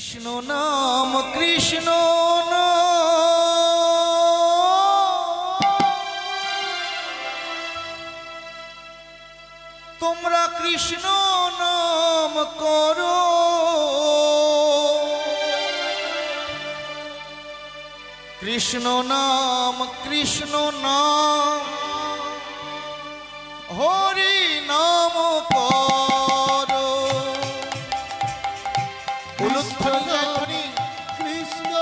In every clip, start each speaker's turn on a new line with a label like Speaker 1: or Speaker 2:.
Speaker 1: কৃষ্ণ নাম কৃষ্ণ তোমরা কৃষ্ণ নাম করো কৃষ্ণ নাম হরি নাম করো উলুধ্বনি
Speaker 2: কৃষ্ণ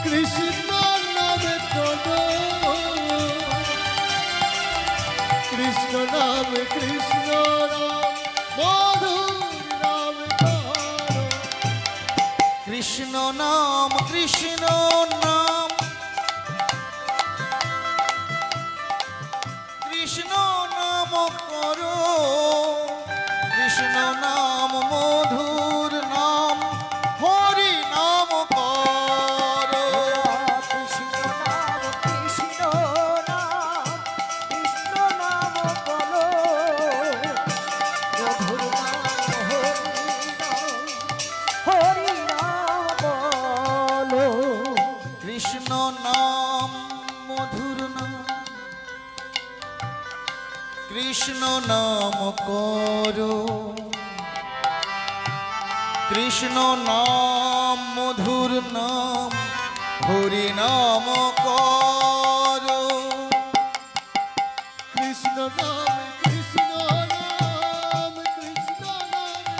Speaker 2: কৃষ্ণ নামে করো কৃষ্ণ নাম কৃষ্ণ মধুর নাম করো
Speaker 1: কৃষ্ণ নাম কৃষ্ণ নাম করো কৃষ্ণ নাম মধুর নাম হরি নাম করো
Speaker 3: কৃষ্ণ নাম করো মধুর নাম হরি নাম বলো
Speaker 1: কৃষ্ণ নাম মধুর নাম কৃষ্ণ নাম করো কৃষ্ণ নাম মধুর নাম হরি নাম করো
Speaker 2: কৃষ্ণ নাম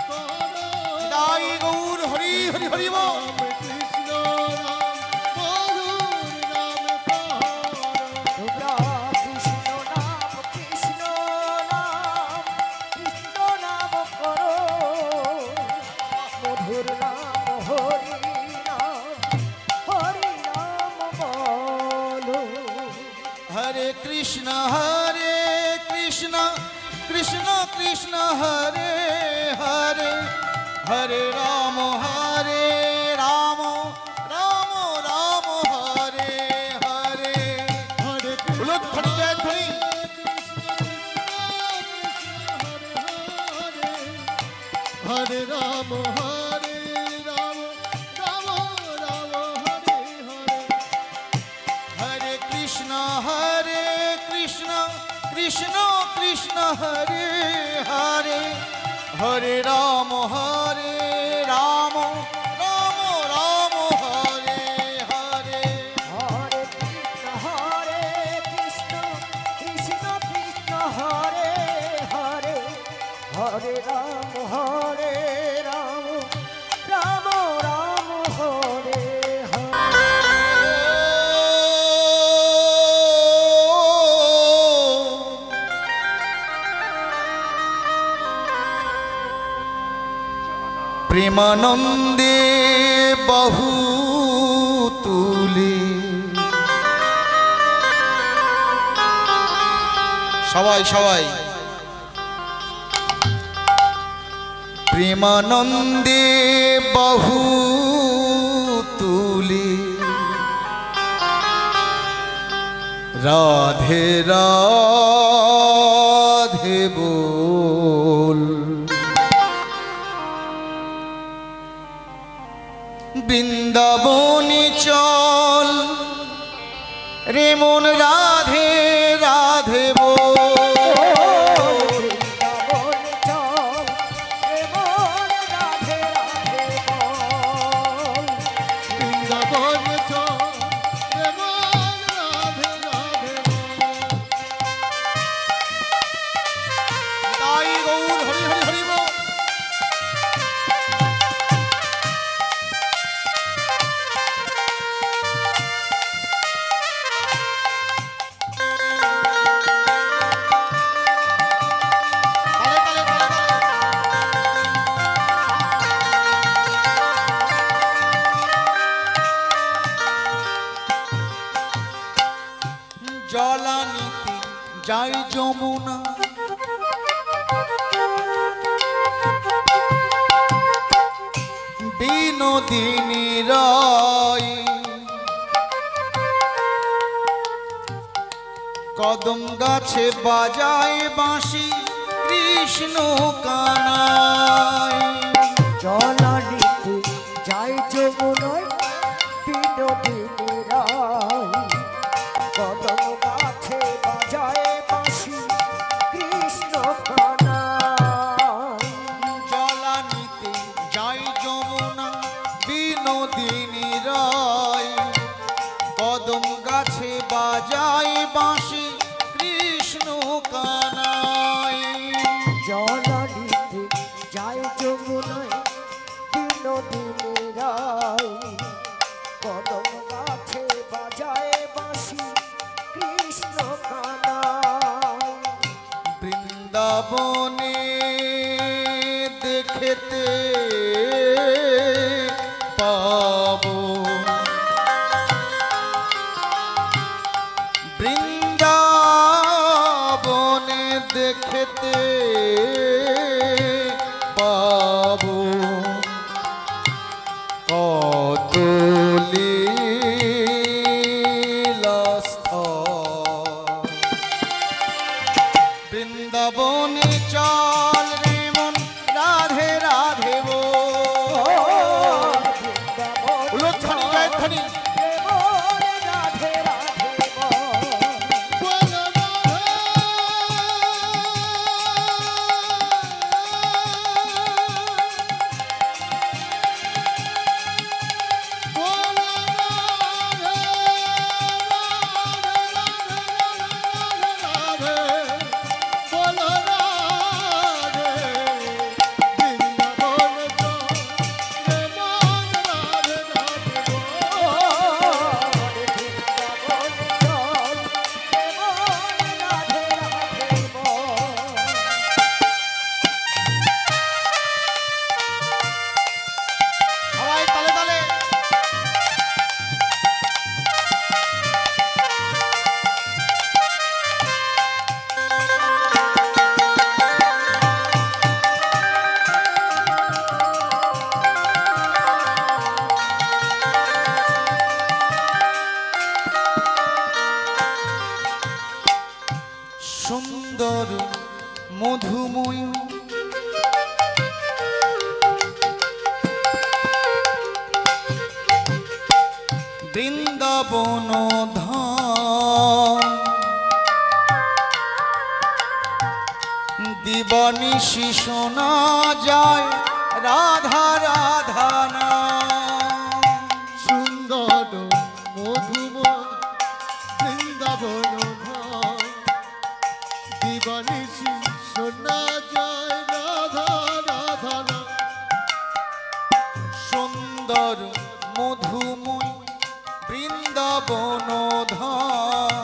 Speaker 2: করো
Speaker 1: দাই গৌর হরি হরি হরি বল
Speaker 2: কৃষ্ণ নাম মধুর নাম করো
Speaker 3: কৃষ্ণ নাম করো মধুর নাম হরি নাম বলো
Speaker 1: হরে কৃষ্ণ কৃষ্ণ কৃষ্ণ হরে হরে হরে রাম রাম রাম হরে হরে
Speaker 2: হরে
Speaker 1: উলুধ্বনি জয়ধ্বনি
Speaker 2: হরে রাম রাম রাম হরে হরে
Speaker 1: হরে কৃষ্ণ কৃষ্ণ কৃষ্ণ হরে হরে হরে রাম রাম রাম হরে হরে
Speaker 3: হরে কৃষ্ণ কৃষ্ণ কৃষ্ণ হরে হরে হরে রাম রাম রাম হরে হরে
Speaker 1: প্রেমানন্দে বহু তুলে সবাই প্রেমানন্দে বহু তুলে রাধে রাধে বল বৃন্দাবনে চল রে মন রাধে রাধে বল
Speaker 2: বৃন্দাবন চলে রাধে রাধে
Speaker 1: তাই গৌর হরি হরি হরি বল জলানিতে যাই যমুনা বিনোদিনী রায় কদম গাছে বাজায় বাঁশি কৃষ্ণ কানাই।
Speaker 3: জলানিতে যাই যমুনায় বিনোদিনী রায়, কদম গাছে বাজায় বাঁশি কৃষ্ণ কানাই।
Speaker 1: জলানিতে যাই যমুনা বিনোদিনী রায়, কদম গাছে বাজায় বাঁশি কৃষ্ণ কানাই।
Speaker 3: জলানিতে যাই যমুনায় বিনোদিনী রায়, কদম গাছে বাজায় বাঁশি কৃষ্ণ কানাই।
Speaker 1: বৃন্দাবনে দেখতে পাবো, বৃন্দাবনে দেখতে পাবো কত লীলাস্থল। বৃন্দাবনে চল রে মন রাধে রাধে বল। উলুধ্বনি জয়ধ্বনি।
Speaker 3: রাধে রাধে বল।
Speaker 2: বল রাধে, বল রাধে, বল রাধে, বৃন্দাবন চলে মন রাধে রাধে বল।
Speaker 1: সবাই তালে তালে। সুন্দর মধুময় বৃন্দাবন ধাম, দিবানিশি শোনা যায় রাধা রাধা নাম।
Speaker 2: সুন্দর মধুময় বৃন্দাবন ধাম, দিবানিশি শোনা যায় রাধা রাধা নাম।
Speaker 1: সুন্দর মধুময় বৃন্দাবন ধাম,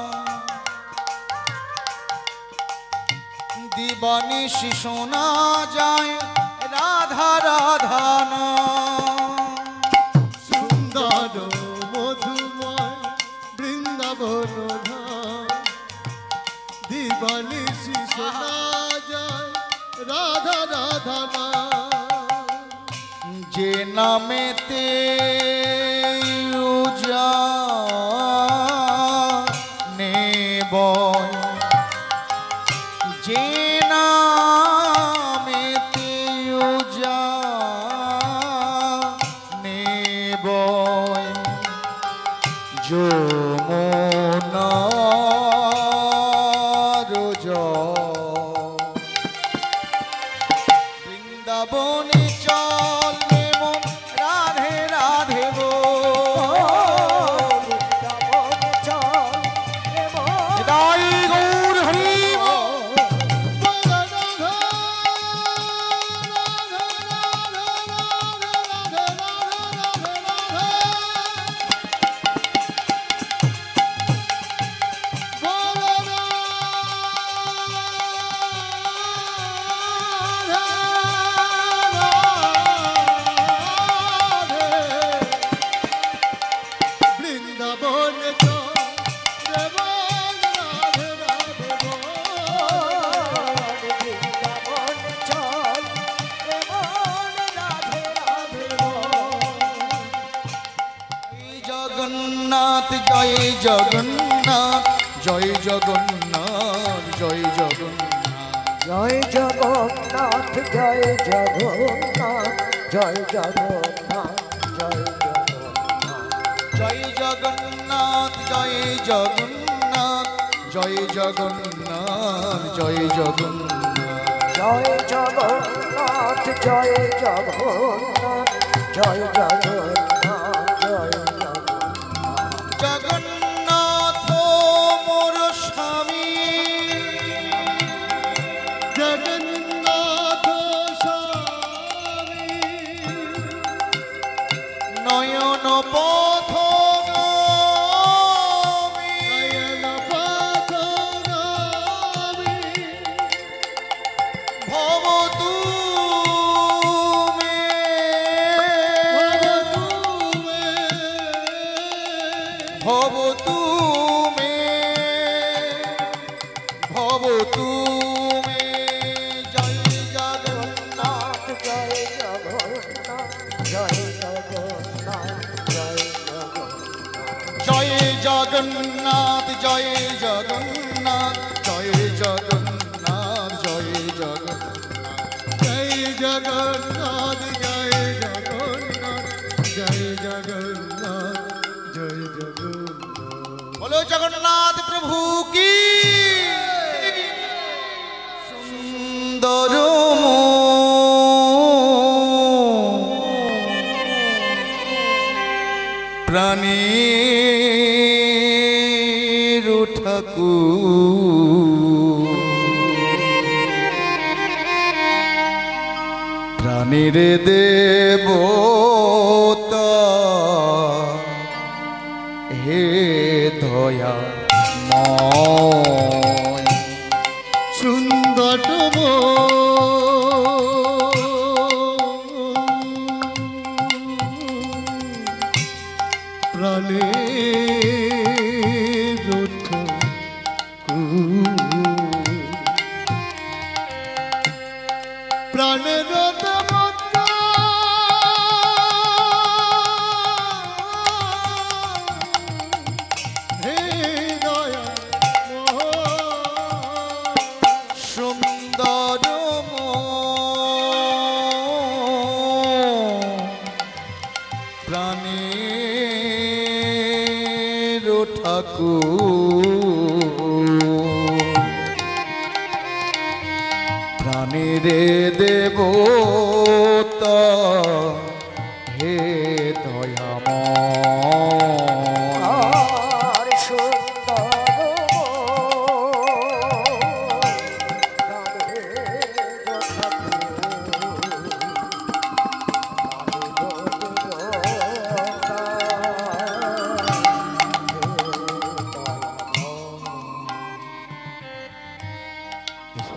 Speaker 1: দিবানিশি শোনা যায় রাধা রাধা নাম।
Speaker 2: সুন্দর মধুময় বৃন্দাবন ধাম, দিবানিশি শোনা যায় রাধা রাধা নাম।
Speaker 1: যে নামেতে নেবয়, যে নামেতে নেবয়, যমুনার জল। বৃন্দাবনে চল রে মন রাধে রাধে বল। জয় গৌর হরি বল।
Speaker 2: বল রাধে, রাধে, রাধে, রাধে, রাধে, বল রাধে, বৃন্দাবন চলে মন রাধে রাধে
Speaker 1: জগন্নাথ জয় জগন্নাথ, জয় জগন্নাথ। জয় জগন্নাথ
Speaker 3: জয় জগন্নাথ জয় জগন্নাথ জয় জগন্নাথ জয় জগন্নাথ
Speaker 1: জয় জগন্নাথ জয় জগন্নাথ জয় জগন্নাথ জয় জগন্নাথ
Speaker 3: জয় জগন্নাথ জয় জগন্নাথ জয় জগন্নাথ জয় জগন্নাথ
Speaker 1: জগন্নাথ মোর স্বামী
Speaker 2: জগন্নাথ স্বামী
Speaker 1: নয়ন পথ
Speaker 2: নয়ন পথগামী
Speaker 1: ভব তুমি ভব তুমি ভব তুমি জয় জগন্নাথ
Speaker 3: জয় জগন্নাথ জয় জগন্নাথ জয় জগন্নাথ
Speaker 1: জয় জগন্নাথ জয় জগন্নাথ জয় জগন্নাথ জয় জগন্নাথ
Speaker 2: জয় জগন্নাথ জয় জগন্নাথ জয় জগন্নাথ জয় জগন্নাথ
Speaker 1: বলো জগন্নাথ প্রভু কি সুন্দর প্রাণীর ঠাকুর প্রাণীর দেবতা হে দয়া
Speaker 2: সুন্দর প্রাণে প্রাণের দেবতা হে দয়া
Speaker 1: সুন্দর প্রাণীর ঠাকুর প্রাণীর দেবতা হে দয়াময়
Speaker 3: আর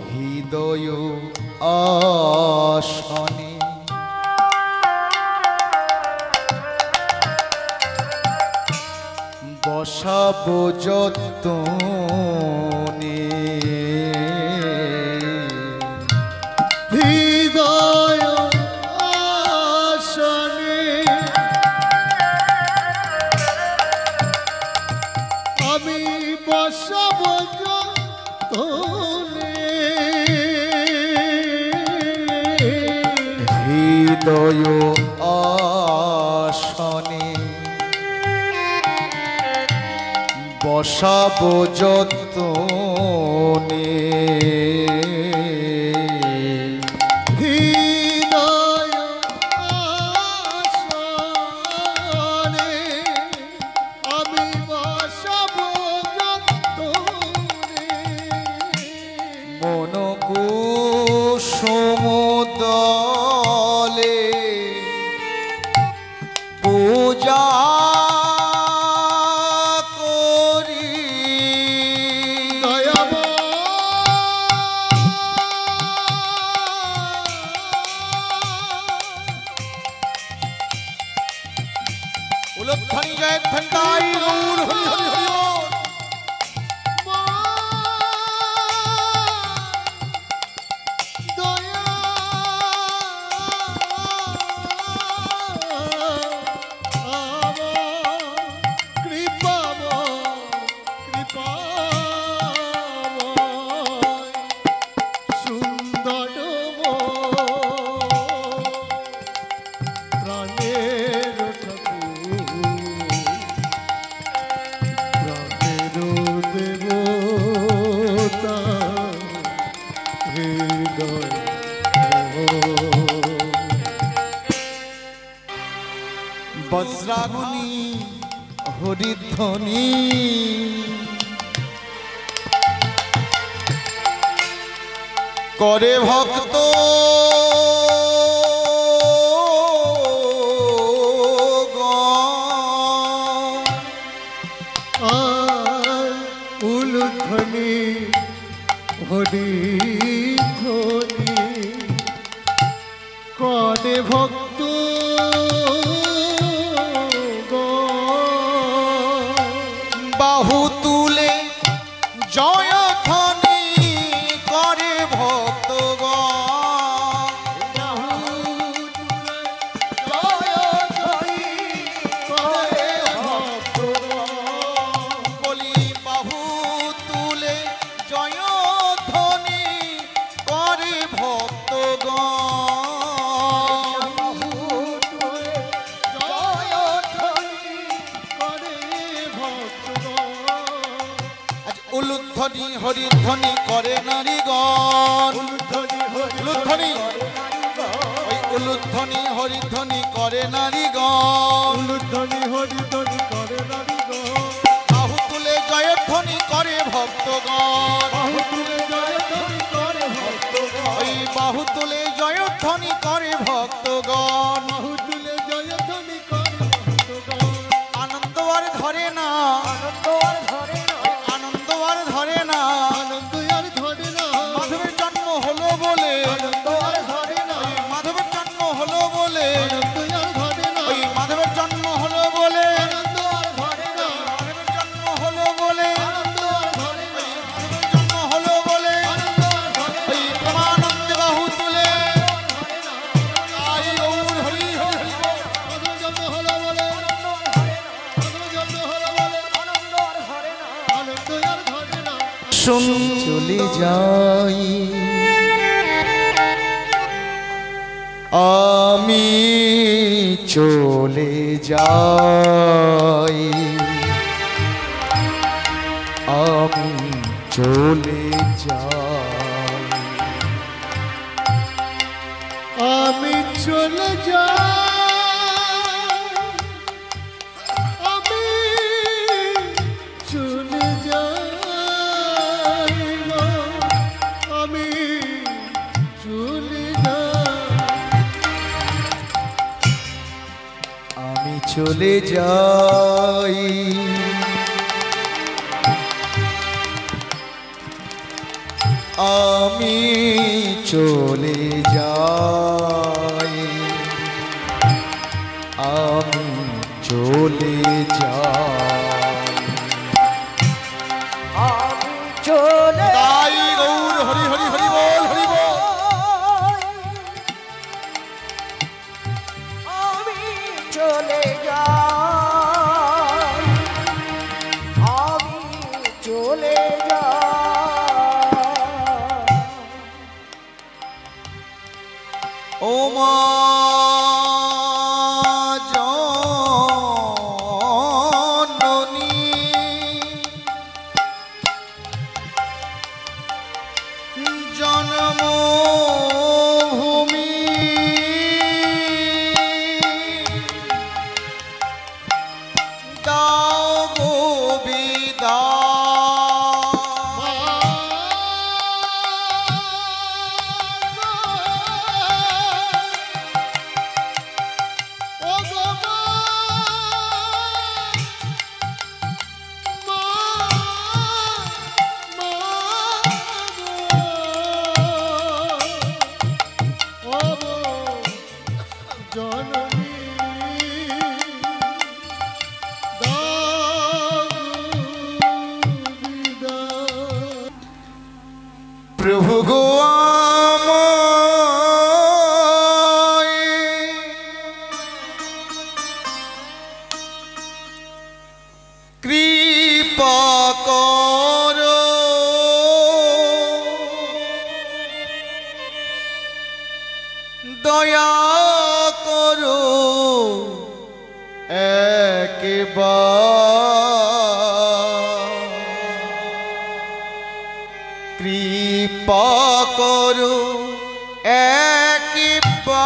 Speaker 1: হৃদয় আসনে বসাব যতনে
Speaker 2: হৃদয় আসনে আমি বসব যতনে
Speaker 1: হৃদয় আসনে বসাব যতনে
Speaker 2: হৃদয় আসনে আমি বসব যতনে
Speaker 1: মন কুসুম দলে পূজা করি উলধ্বনি জয় ঘণ্টাই গৌর হরি হরি হরি বল।
Speaker 2: কৃপা
Speaker 1: বজ্রাগুনি হরিধ্বনি করে ভক্ত
Speaker 2: উলুধ্বনি হরিধ্বনি করে ভক্ত
Speaker 1: বাহু তুলে জয়ধ্বনি করে বলি বাহু তুলে জয়ধ্বনি করে উলুধ্বনি হরিধ্বনি করে নারীগণ উলুধ্বনি ওই উলুধ্বনি হরিধ্বনি করে নারীগণ বাহু তুলে জয়ধ্বনি করে ভক্তগণ ওই বাহু তুলে জয়ধ্বনি করে ভক্তগণ আনন্দ আর ধরে না আনন্দ আর ধরে না মাধবের জন্ম হলো বলে মাধবের জন্ম হলো বলে ওই মাধবের জন্ম হলো বলে মাধবের জন্ম হলো বলে মাধবের জন্ম হলো বলে ওই প্রেমানন্দে বাহু তুলে আই গৌর হরি হরি শুন চলে যাই আমি চলে যাই আমি চলে যাই
Speaker 2: আমি চলে যাই আমি চলে যাই আমি চলে যাই
Speaker 1: আমি চলে যাই আমি চলে যাই আমি চলে যাই
Speaker 3: আমি চলে
Speaker 1: তাই গৌর হরি হরি হরি বল হরি বল
Speaker 3: আমি চলে যাই আমি চলে যাই
Speaker 1: ও মা জননী জন্মভূমি দাও গো প্রভু গো আমায় কৃপা করো দয়া করো একবার কৃপা করো একবার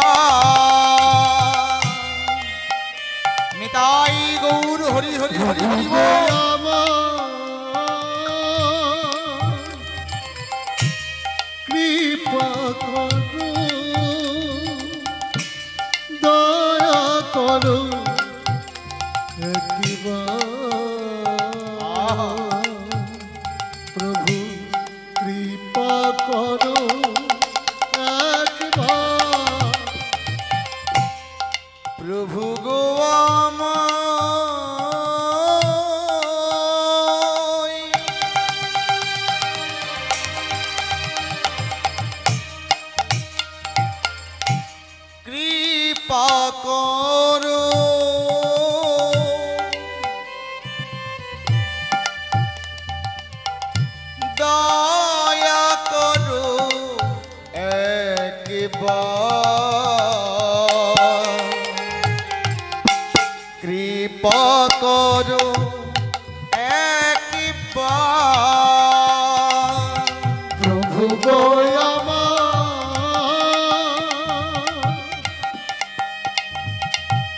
Speaker 1: হরি হরি হরি হরি
Speaker 2: গো
Speaker 1: বল।
Speaker 2: আমার কৃপা করো দয়া করো একবার প্রভু কৃপা করো একবার
Speaker 1: প্রভু গো আমায় কৃপা করো দয়া করো একবার কৃপা করো একবার
Speaker 2: প্রভু গো আমার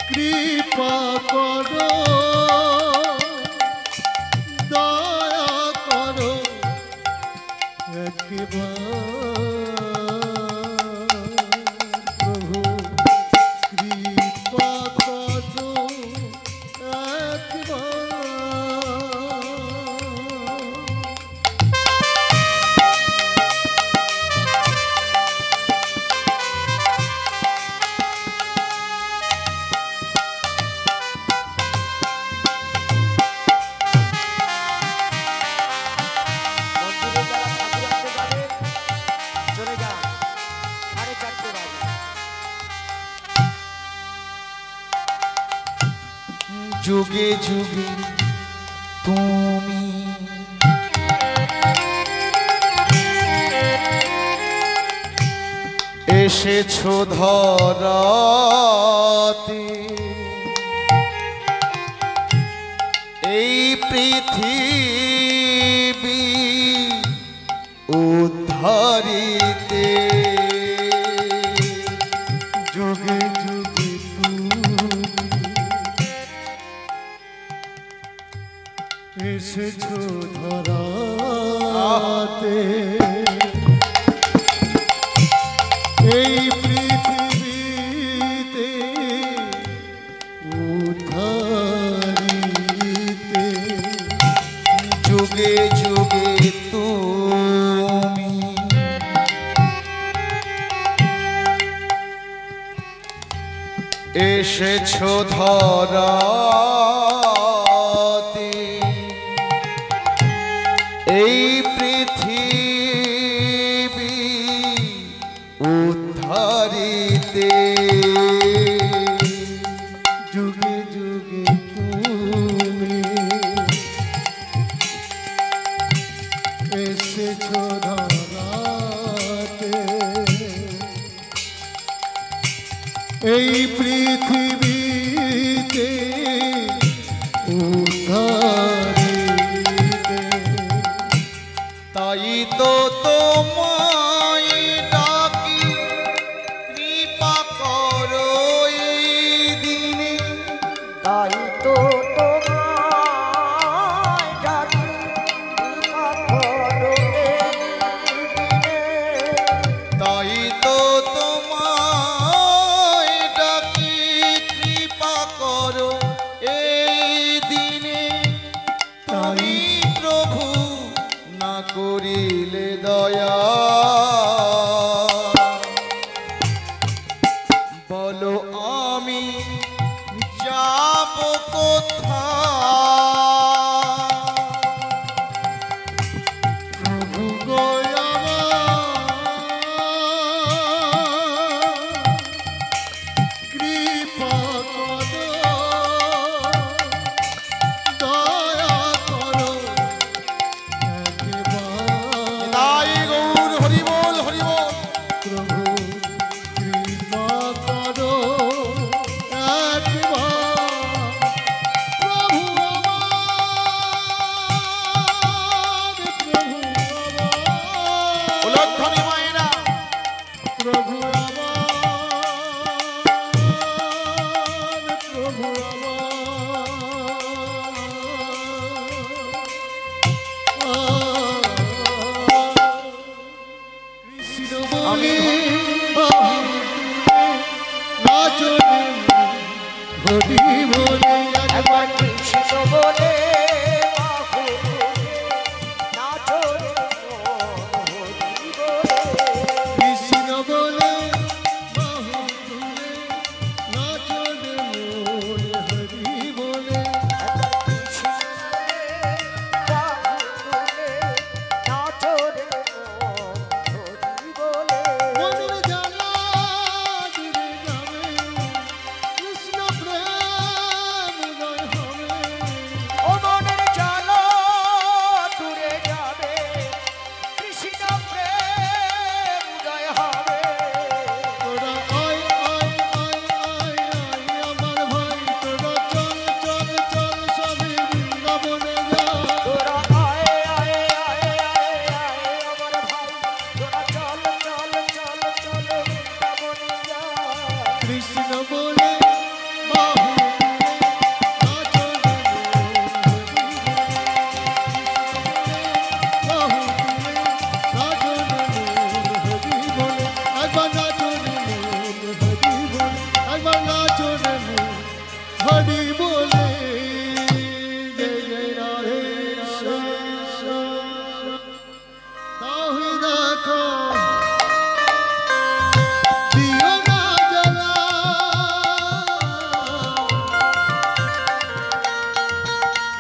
Speaker 2: কৃপা করো দয়া করো একবার প্রভু কৃপা করো একবার
Speaker 3: মন্দিরে যারা ঠাকুর আনতে যাবে চলে যান, 4:30 বাজে।
Speaker 1: যুগে যুগে তুমি এসেছো ধরাতে এই পৃথিবী উদ্ধারিতে
Speaker 2: যুগে যুগে তুমি এসেছো ধরাতে এই পৃথিবীতে উদ্ধারিতে
Speaker 1: যুগে যুগে তুমি এসেছো ধরাতে এই পৃথিবী উদ্ধারিতে
Speaker 2: যুগে যুগে তুমি এসেছো ধরাতে এই পৃথিবীতে উদ্ধারিতে
Speaker 1: তাই তো তোমায় ডাকি কৃপা করো এই দিনে
Speaker 3: তাই তো তোমায় ডাকি, কৃপা করো এই দিনে।
Speaker 1: তাই তো তোমায় ডাকি কৃপা করো এই দিনে তাই প্রভু না করিলে দয়া বলো আমি যাব কোথায়
Speaker 2: প্রভু গো আমার কৃপা করো দয়া করো একবার
Speaker 1: তাই গৌর হরি বল হরি বল
Speaker 2: প্রভু কৃপা করো একবার হরি বলে
Speaker 3: একবার কৃষ্ণ বলে বাহু তুলে নাচো রে মন হরি বলে
Speaker 2: কৃষ্ণ বলে বাহু তুলে নাচো রে মন হরি বলে
Speaker 3: একবার কৃষ্ণ বলে বাহু তুলে নাচো রে মন হরি বলে
Speaker 2: মনের জ্বালা দূরে যাবে কৃষ্ণ প্রেম উদয় হবে
Speaker 3: ও মনের জ্বালা দূরে যাবে কৃষ্ণ প্রেম উদয় হবে
Speaker 2: তোরা আয় আয় আয় আয় আয় আমার ভাই তোরা চল চল চল সবে বৃন্দাবনে যা
Speaker 3: তোরা আয় আয় আয় আয় আয় আমার ভাই তোরা চল চল চল চল বৃন্দাবনে যা
Speaker 2: কৃষ্ণ বলে বাহু তুলে নাচো রে বাহু তুলে নাচো রে হরি বলে একবার নাচো রে হরি বলে একবার নাচো রে হরি বলে জয় জয় রাধে শ্যাম তাহি দেখো দিও না জ্বালা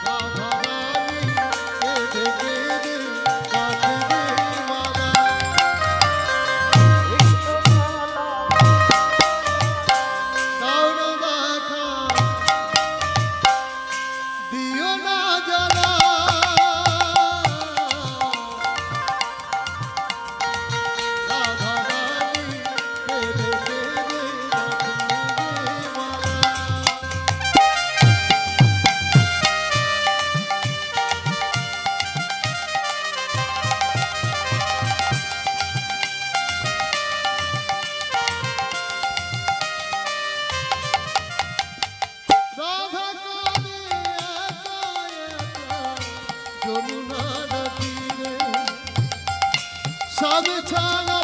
Speaker 2: রাধা রানী কেঁদে কেঁদে কাঁদে মালা
Speaker 3: কৃষ্ণ মালা
Speaker 2: দাও না দেখা দিও না জ্বালা রাধা রানী কেঁদে কেঁদে কাঁদে মালা রাধা কাঁদে একা একা যমুনার তীরে সব ছাড়া